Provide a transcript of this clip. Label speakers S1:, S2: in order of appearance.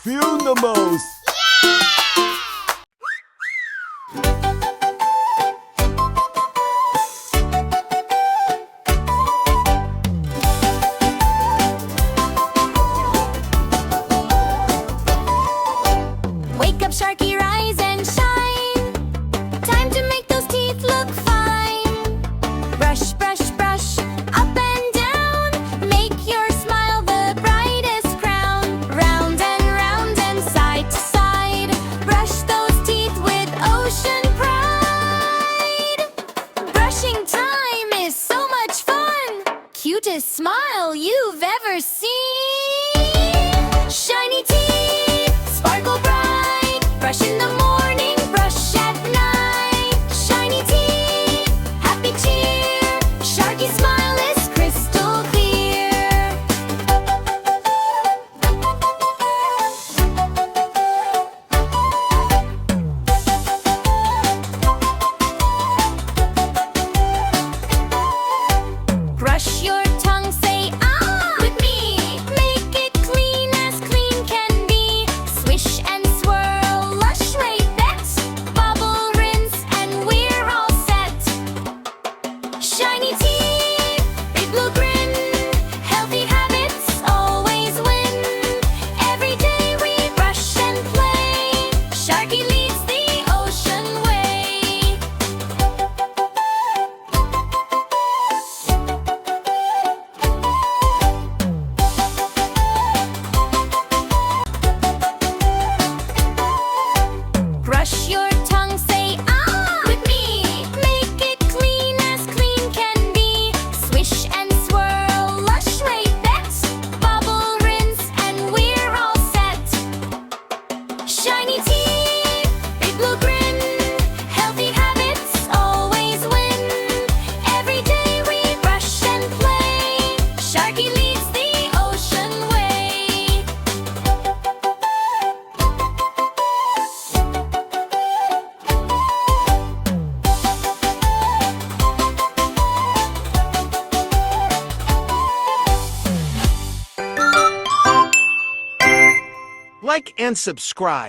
S1: Funimals.
S2: Wake up, Sharky, rise and shine. Time to make those teeth look fine. Brush, brush, brush, up and down. Make your smile the brightest crown. Round and side to side. Brush those teeth with ocean pride. Brushing time is so much fun. Cutest smile you've ever seen. Shiny teeth, sparkle bright. Brush in the morning, brush at night. Shiny teeth, happy cheer. Sharky smile is crystal clear. Brush your tongue, say ah with me. Make it clean as clean can be. Swish and swirl, lush raybets. Bubble, rinse, and we're all set. Shiny teeth, big blue grin. Healthy habits always win. Every day we brush and play. Sharky leads the ocean way. Brush your tongue, say ah with me. Make it clean as clean can be. Swish and swirl, lush raybets. Bubble, rinse, and we're all set. Shiny teeth, big blue grin. Healthy habits always win. Every day we brush and play. Sharky leads the ocean way.
S1: Like and subscribe.